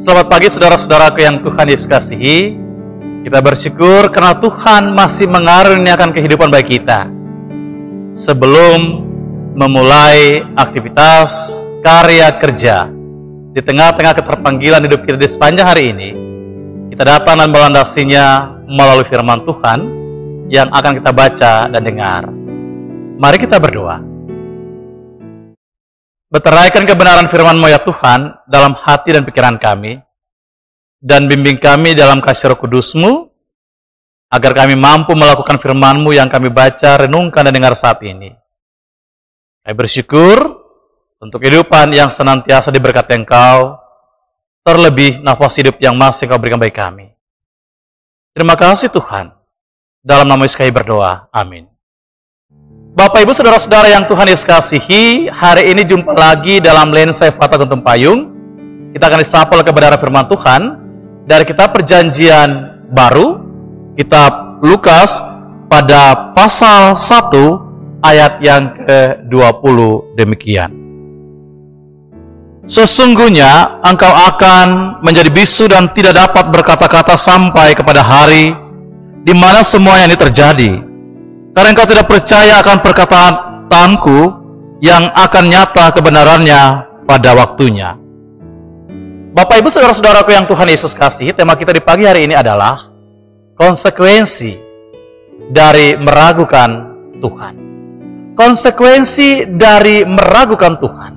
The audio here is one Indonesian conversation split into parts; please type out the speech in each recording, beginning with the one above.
Selamat pagi saudara-saudaraku yang Tuhan Yesus kasihi. Kita bersyukur karena Tuhan masih mengaruniakan kehidupan bagi kita. Sebelum memulai aktivitas karya kerja di tengah-tengah keterpanggilan hidup kita di sepanjang hari ini, kita datang dan melandasinya melalui firman Tuhan yang akan kita baca dan dengar. Mari kita berdoa. Berteraikan kebenaran firman-Mu ya Tuhan dalam hati dan pikiran kami, dan bimbing kami dalam kasih Roh Kudus-Mu, agar kami mampu melakukan firman-Mu yang kami baca, renungkan, dan dengar saat ini. Kami bersyukur untuk kehidupan yang senantiasa diberkati Engkau, terlebih nafas hidup yang masih Kau berikan bagi kami. Terima kasih Tuhan. Dalam nama Yesus kami berdoa. Amin. Bapak, Ibu, Saudara-saudara yang Tuhan Yesus kasihi, hari ini jumpa lagi dalam lensa Fata Kuntum Payung. Kita akan disapa oleh kebenaran firman Tuhan dari kitab Perjanjian Baru, kitab Lukas pada pasal 1 ayat yang ke-20 demikian. Sesungguhnya engkau akan menjadi bisu dan tidak dapat berkata-kata sampai kepada hari di mana semua ini terjadi. Karena engkau tidak percaya akan perkataanku yang akan nyata kebenarannya pada waktunya. Bapak, Ibu, Saudara-saudaraku yang Tuhan Yesus kasihi, tema kita di pagi hari ini adalah konsekuensi dari meragukan Tuhan. Konsekuensi dari meragukan Tuhan.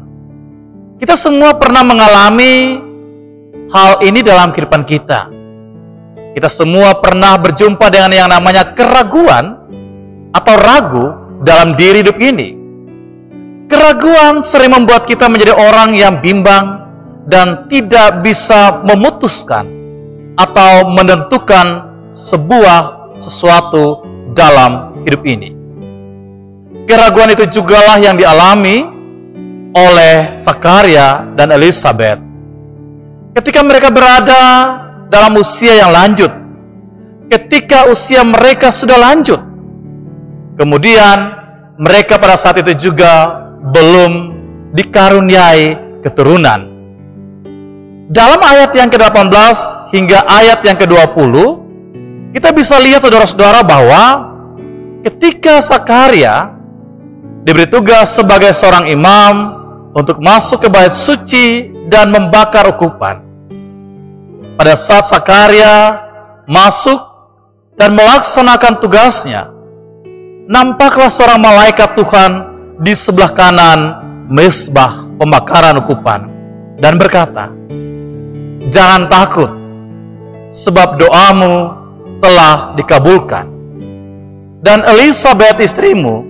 Kita semua pernah mengalami hal ini dalam kehidupan kita. Kita semua pernah berjumpa dengan yang namanya keraguan atau ragu dalam diri hidup ini. Keraguan sering membuat kita menjadi orang yang bimbang dan tidak bisa memutuskan atau menentukan sesuatu dalam hidup ini. Keraguan itu jugalah yang dialami oleh Zakaria dan Elizabeth ketika mereka berada dalam usia yang lanjut. Ketika usia mereka sudah lanjut, kemudian mereka pada saat itu juga belum dikaruniai keturunan. Dalam ayat yang ke-18 hingga ayat yang ke-20, kita bisa lihat saudara-saudara bahwa ketika Zakaria diberi tugas sebagai seorang imam untuk masuk ke bait suci dan membakar ukupan. Pada saat Zakaria masuk dan melaksanakan tugasnya, nampaklah seorang malaikat Tuhan di sebelah kanan mezbah pembakaran ukupan dan berkata, "Jangan takut, sebab doamu telah dikabulkan. Dan Elizabeth istrimu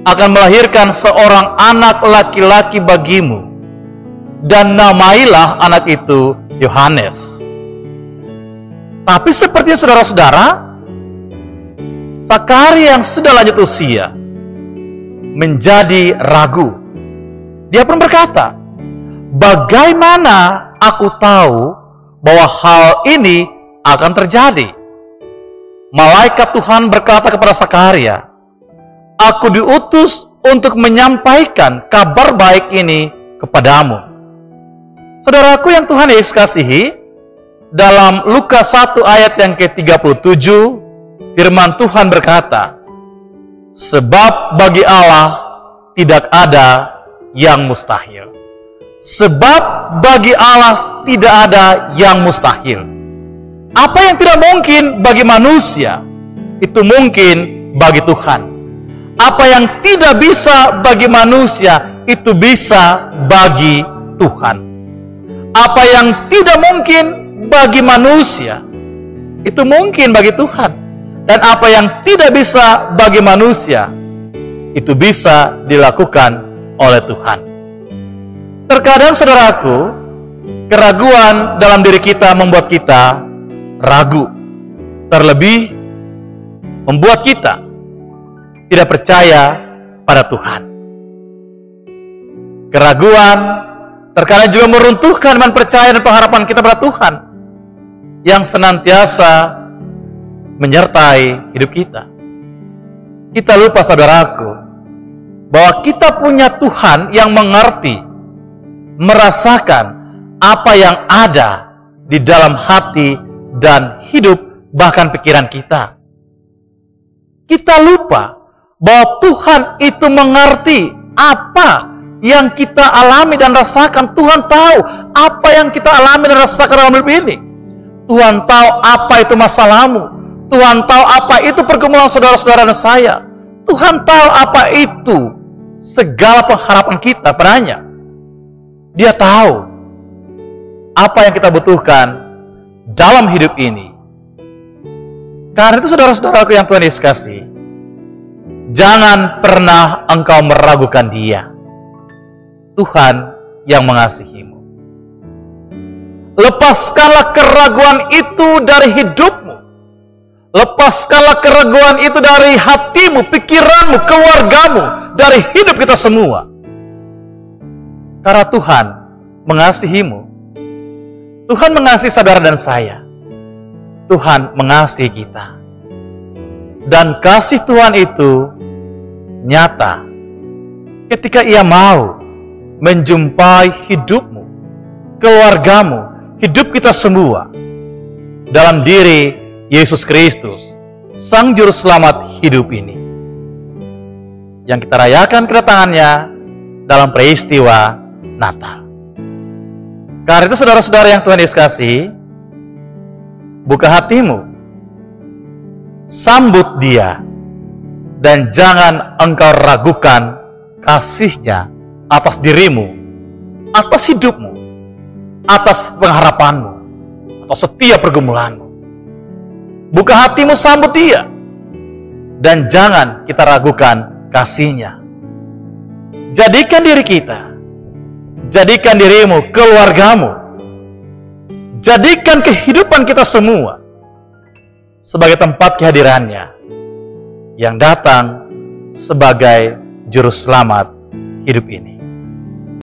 akan melahirkan seorang anak laki-laki bagimu, dan namailah anak itu Yohanes." Tapi sepertinya saudara-saudara, Zakaria yang sudah lanjut usia menjadi ragu. Dia pun berkata, "Bagaimana aku tahu bahwa hal ini akan terjadi?" Malaikat Tuhan berkata kepada Zakaria, "Aku diutus untuk menyampaikan kabar baik ini kepadamu." Saudaraku yang Tuhan Yesus kasihi, dalam Lukas 1 ayat yang ke-37, firman Tuhan berkata, "Sebab bagi Allah tidak ada yang mustahil." Sebab bagi Allah tidak ada yang mustahil. Apa yang tidak mungkin bagi manusia, itu mungkin bagi Tuhan. Apa yang tidak bisa bagi manusia, itu bisa bagi Tuhan. Apa yang tidak mungkin bagi manusia, itu mungkin bagi Tuhan. Dan apa yang tidak bisa bagi manusia, itu bisa dilakukan oleh Tuhan. Terkadang saudaraku, keraguan dalam diri kita membuat kita ragu. Terlebih, membuat kita tidak percaya pada Tuhan. Keraguan terkadang juga meruntuhkan iman percaya dan pengharapan kita pada Tuhan yang senantiasa menyertai hidup kita. Kita lupa saudaraku bahwa kita punya Tuhan yang mengerti, merasakan apa yang ada di dalam hati dan hidup bahkan pikiran kita. Kita lupa bahwa Tuhan itu mengerti apa yang kita alami dan rasakan. Tuhan tahu apa yang kita alami dan rasakan dalam hidup ini. Tuhan tahu apa itu masalahmu. Tuhan tahu apa itu pergumulan saudara-saudara dan saya. Tuhan tahu apa itu segala pengharapan kita padanya. Dia tahu apa yang kita butuhkan dalam hidup ini. Karena itu saudara-saudaraku yang Tuhan Yesus kasih, jangan pernah engkau meragukan Dia. Tuhan yang mengasihimu. Lepaskanlah keraguan itu dari hidupmu. Lepaskanlah keraguan itu dari hatimu, pikiranmu, keluargamu, dari hidup kita semua. Karena Tuhan mengasihimu. Tuhan mengasihi saudara dan saya. Tuhan mengasihi kita. Dan kasih Tuhan itu nyata ketika Ia mau menjumpai hidupmu, keluargamu, hidup kita semua dalam diri Yesus Kristus, Sang Juru Selamat hidup ini, yang kita rayakan kedatangannya dalam peristiwa Natal. Karena itu saudara-saudara yang Tuhan Yesus kasih, buka hatimu, sambut Dia, dan jangan engkau ragukan kasih-Nya atas dirimu, atas hidupmu, atas pengharapanmu, atau setiap pergumulanmu. Buka hatimu, sambut Dia, dan jangan kita ragukan kasih-Nya. Jadikan diri kita, jadikan dirimu, keluargamu, jadikan kehidupan kita semua sebagai tempat kehadirannya yang datang sebagai Juru Selamat hidup ini.